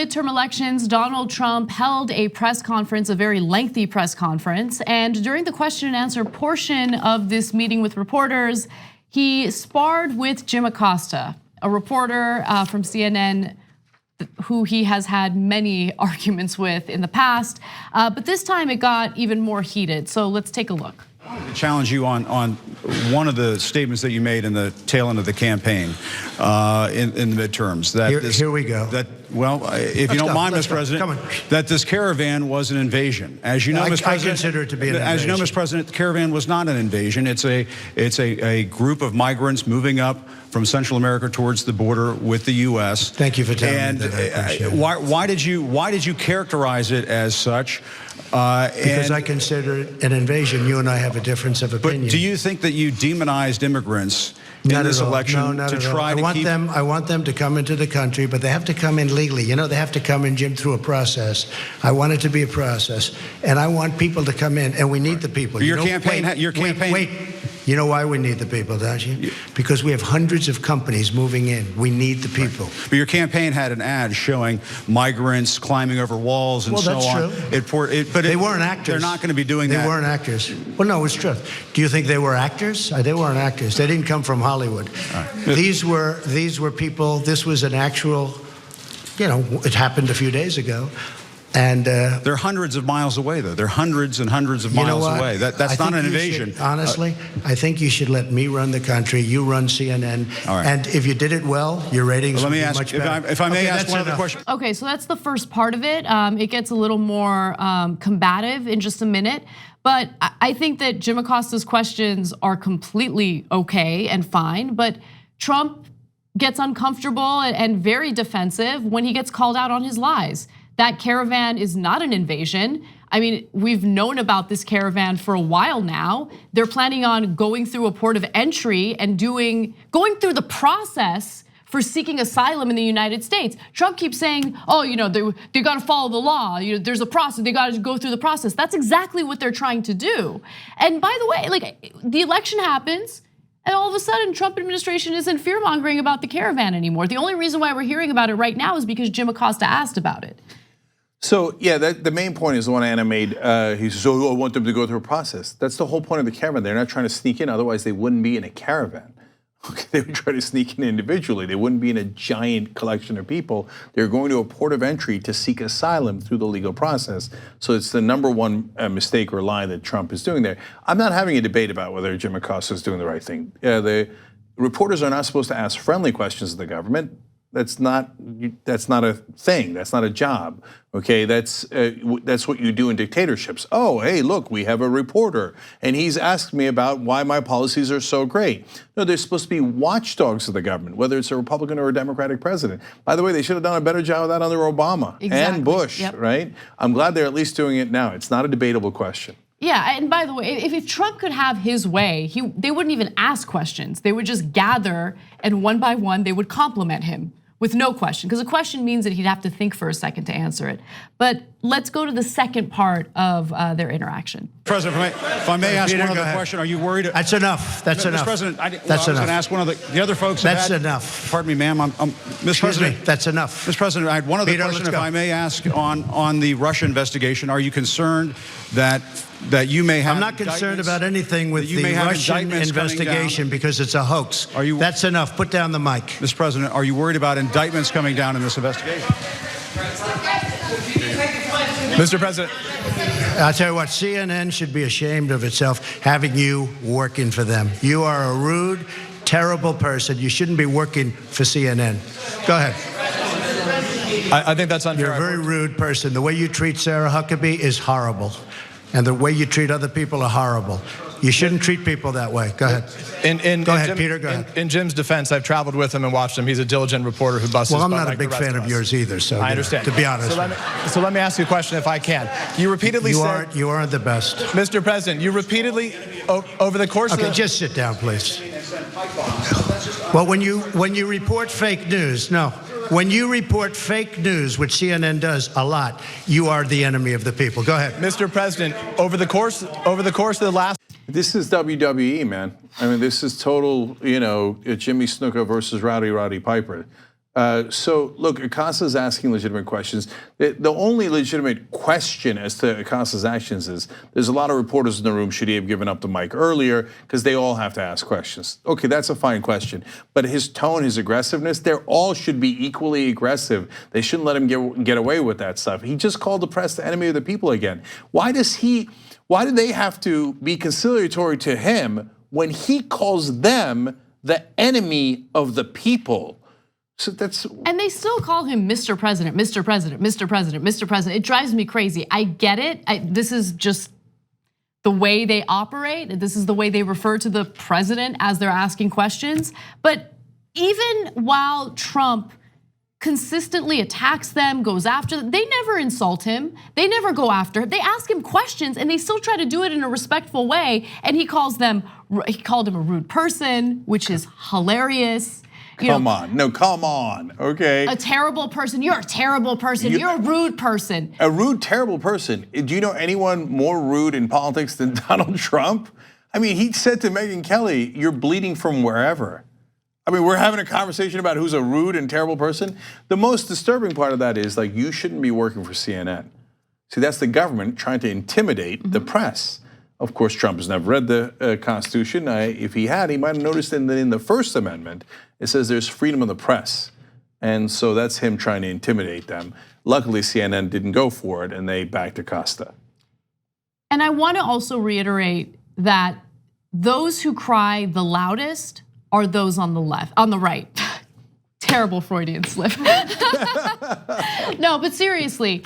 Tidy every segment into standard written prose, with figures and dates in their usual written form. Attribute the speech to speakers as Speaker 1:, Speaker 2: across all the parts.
Speaker 1: midterm elections, Donald Trump held a press conference, a very lengthy press conference. And during the question and answer portion of this meeting with reporters, he sparred with Jim Acosta, a reporter from CNN who he has had many arguments with in the past. But this time it got even more heated. So let's take a look.
Speaker 2: I wanted to challenge you on one of the statements that you made in the tail end of the campaign in the midterms. That
Speaker 3: here we go.
Speaker 2: If you don't mind, Mr. President, that this caravan was an invasion. As you know, Mr. President,
Speaker 3: I consider it to be an invasion.
Speaker 2: As you know, Mr. President, the caravan was not an invasion. It's a group of migrants moving up from Central America towards the border with the U.S.
Speaker 3: Thank you for telling me that.
Speaker 2: Why did you characterize it as such?
Speaker 3: Because I consider it an invasion. You and I have a difference of opinion.
Speaker 2: But do you think that you demonized immigrants in this election to try to keep?
Speaker 3: I want them to come into the country, but they have to come in legally. You know, they have to come in, Jim, through a process. I want it to be a process, and I want people to come in, and we need the people.
Speaker 2: Your campaign.
Speaker 3: Wait. You know why we need the people, don't you? Because we have hundreds of companies moving in. We need the people.
Speaker 2: But your campaign had an ad showing migrants climbing over walls and so on.
Speaker 3: Well, that's true. But they weren't actors.
Speaker 2: They're not going to be doing that.
Speaker 3: They weren't actors. Well, no, it's true. Do you think they were actors? They weren't actors. They didn't come from Hollywood. Right. These were people. This was an actual, it happened a few days ago. And
Speaker 2: they're hundreds of miles away, though. They're hundreds and hundreds of miles away. That's not an invasion.
Speaker 3: Honestly, I think you should let me run the country. You run CNN.
Speaker 2: All right.
Speaker 3: And if you did it well, your ratings would be much better.
Speaker 2: If I may ask one other question.
Speaker 1: Okay, so that's the first part of it. It gets a little more combative in just a minute. But I think that Jim Acosta's questions are completely okay and fine. But Trump gets uncomfortable and very defensive when he gets called out on his lies. That caravan is not an invasion. I mean, we've known about this caravan for a while now. They're planning on going through a port of entry and going through the process for seeking asylum in the United States. Trump keeps saying, they got to follow the law. There's a process. They got to go through the process. That's exactly what they're trying to do. And by the way, the election happens, and all of a sudden, Trump administration isn't fear-mongering about the caravan anymore. The only reason why we're hearing about it right now is because Jim Acosta asked about it.
Speaker 4: So yeah, the main point is the one Anna made. He says, I want them to go through a process. That's the whole point of the caravan. They're not trying to sneak in, otherwise they wouldn't be in a caravan. Okay, they would try to sneak in individually. They wouldn't be in a giant collection of people. They're going to a port of entry to seek asylum through the legal process. So it's the number one mistake or lie that Trump is doing there. I'm not having a debate about whether Jim Acosta is doing the right thing. The reporters are not supposed to ask friendly questions of the government. That's not a thing. That's not a job. Okay, that's what you do in dictatorships. Oh, hey, look, we have a reporter, and he's asked me about why my policies are so great. No, they're supposed to be watchdogs of the government, whether it's a Republican or a Democratic president. By the way, they should have done a better job of that under Obama and Bush, right? I'm glad they're at least doing it now. It's not a debatable question.
Speaker 1: Yeah, and by the way, if Trump could have his way, they wouldn't even ask questions. They would just gather, and one by one, they would compliment him with no question, because a question means that he'd have to think for a second to answer it. But let's go to the second part of their interaction.
Speaker 2: President, if I may ask one other question, are you worried?
Speaker 3: That's enough. That's enough.
Speaker 2: Mr. President, I was going to ask one of the other folks.
Speaker 3: That's enough.
Speaker 2: Pardon me, ma'am. Mr. President,
Speaker 3: that's enough.
Speaker 2: Mr. President, I had one other question, if I may ask, on the Russia investigation. Are you concerned that you may have?
Speaker 3: I'm not concerned about anything with the Russian investigation because it's a hoax. That's enough. Put down the mic.
Speaker 2: Mr. President, are you worried about indictments coming down in this investigation?
Speaker 5: Mr. President.
Speaker 3: I'll tell you what, CNN should be ashamed of itself having you working for them. You are a rude, terrible person. You shouldn't be working for CNN. Go ahead.
Speaker 5: I think that's unfair.
Speaker 3: You're a very rude person. The way you treat Sarah Huckabee is horrible. And the way you treat other people are horrible. You shouldn't treat people that way. Go ahead. Go ahead, Peter. Go ahead.
Speaker 5: In Jim's defense, I've traveled with him and watched him. He's a diligent reporter who busts his butt.
Speaker 3: Well, I'm not a big fan of yours either, so
Speaker 5: I understand.
Speaker 3: To be honest.
Speaker 5: So let me ask you a question, if I can. You repeatedly said
Speaker 3: you aren't the best,
Speaker 5: Mr. President. You repeatedly over the course of the
Speaker 3: just sit down, please. Well, when you report fake news, when you report fake news, which CNN does a lot, you are the enemy of the people. Go ahead,
Speaker 5: Mr. President. Over the course of the last.
Speaker 4: This is WWE, man. I mean, this is total, Jimmy Snuka versus Rowdy Roddy Piper. So look, Acosta's asking legitimate questions. The only legitimate question as to Acosta's actions is there's a lot of reporters in the room. Should he have given up the mic earlier? Because they all have to ask questions. Okay, that's a fine question. But his tone, his aggressiveness, they all should be equally aggressive. They shouldn't let him get away with that stuff. He just called the press the enemy of the people again. Why do they have to be conciliatory to him when he calls them the enemy of the people? So
Speaker 1: and they still call him Mr. President, Mr. President, Mr. President, Mr. President. It drives me crazy. I get it. This is just the way they operate. This is the way they refer to the president as they're asking questions. But even while Trump consistently attacks them, goes after them, they never insult him. They never go after him. They ask him questions and they still try to do it in a respectful way. And he called him a rude person, which is hilarious.
Speaker 4: Come on, okay.
Speaker 1: A terrible person, you're a terrible person, you're a rude person.
Speaker 4: A rude, terrible person. Do you know anyone more rude in politics than Donald Trump? I mean, he said to Megyn Kelly, you're bleeding from wherever. I mean, we're having a conversation about who's a rude and terrible person. The most disturbing part of that is like, you shouldn't be working for CNN. See, that's the government trying to intimidate the press. Of course, Trump has never read the Constitution. If he had, he might have noticed in the First Amendment, it says there's freedom of the press. And so that's him trying to intimidate them. Luckily, CNN didn't go for it and they backed Acosta.
Speaker 1: And I want to also reiterate that those who cry the loudest are those on the left, on the right. Terrible Freudian slip. No, but seriously,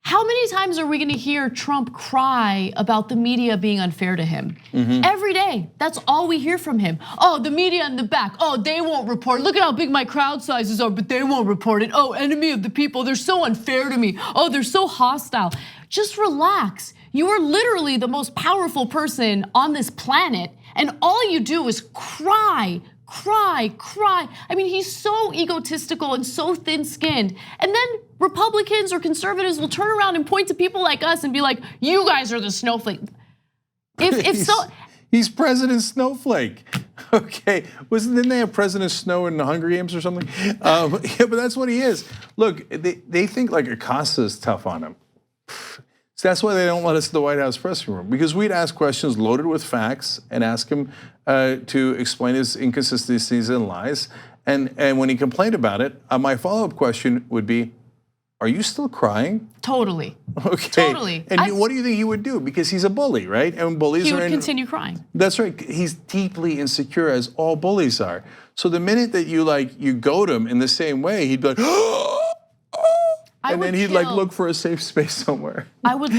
Speaker 1: how many times are we gonna hear Trump cry about the media being unfair to him? Every day, that's all we hear from him. Oh, the media in the back, oh, they won't report. Look at how big my crowd sizes are, but they won't report it. Oh, enemy of the people, they're so unfair to me. Oh, they're so hostile. Just relax. You are literally the most powerful person on this planet, and all you do is cry. I mean, he's so egotistical and so thin-skinned. And then Republicans or conservatives will turn around and point to people like us and be like, you guys are the snowflake.
Speaker 4: He's President Snowflake. Okay, didn't they have President Snow in the Hunger Games or something? Yeah, but that's what he is. Look, they think like Acosta is tough on him. So that's why they don't let us in the White House press room, because we'd ask questions loaded with facts and ask him to explain his inconsistencies and lies. And when he complained about it, my follow-up question would be, are you still crying?
Speaker 1: Totally.
Speaker 4: Okay.
Speaker 1: Totally.
Speaker 4: And what do you think he would do? Because he's a bully, right? And bullies
Speaker 1: he would continue crying.
Speaker 4: That's right. He's deeply insecure, as all bullies are. So the minute that you goad him in the same way, he'd be like, and then he'd look for a safe space somewhere. I would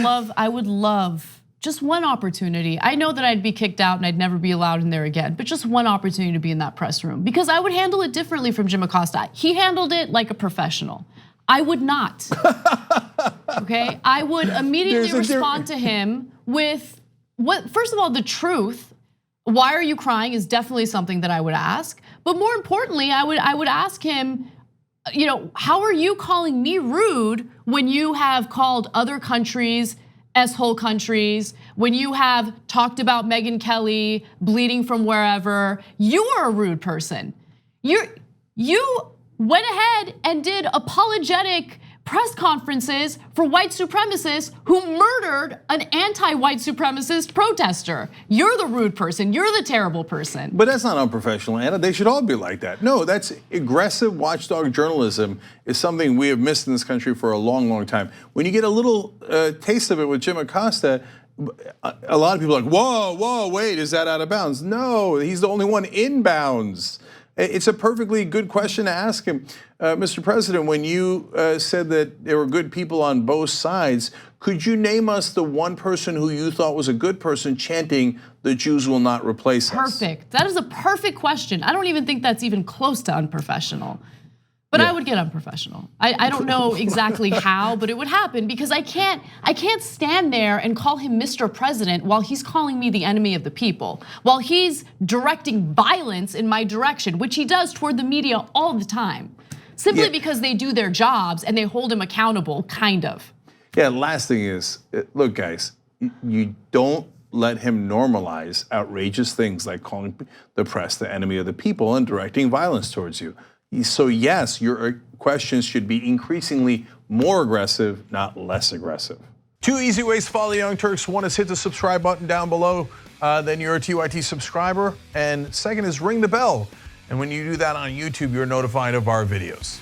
Speaker 1: love just one opportunity. I know that I'd be kicked out and I'd never be allowed in there again, but just one opportunity to be in that press room, because I would handle it differently from Jim Acosta. He handled it like a professional. I would not, okay? I would immediately respond to him with first of all, the truth. Why are you crying is definitely something that I would ask. But more importantly, I would ask him, how are you calling me rude when you have called other countries S-hole countries, when you have talked about Megyn Kelly bleeding from wherever? You are a rude person. You went ahead and did apologetic press conferences for white supremacists who murdered an anti-white supremacist protester. You're the rude person, you're the terrible person.
Speaker 4: But that's not unprofessional, Anna. They should all be like that. No, that's aggressive watchdog journalism is something we have missed in this country for a long, long time. When you get a little taste of it with Jim Acosta, a lot of people are like, whoa, wait, is that out of bounds? No, he's the only one in bounds. It's a perfectly good question to ask him. Mr. President, when you said that there were good people on both sides, could you name us the one person who you thought was a good person chanting, "The Jews will not replace us"?
Speaker 1: Perfect. That is a perfect question. I don't even think that's even close to unprofessional. But I would get unprofessional. I don't know exactly how, but it would happen because I can't stand there and call him Mr. President while he's calling me the enemy of the people, while he's directing violence in my direction, which he does toward the media all the time, simply because they do their jobs and they hold him accountable, kind of.
Speaker 4: Yeah, last thing is, look guys, you don't let him normalize outrageous things like calling the press the enemy of the people and directing violence towards you. So yes, your questions should be increasingly more aggressive, not less aggressive.
Speaker 6: 2 easy ways to follow the Young Turks. One is hit the subscribe button down below, then you're a TYT subscriber. And second is ring the bell. And when you do that on YouTube, you're notified of our videos.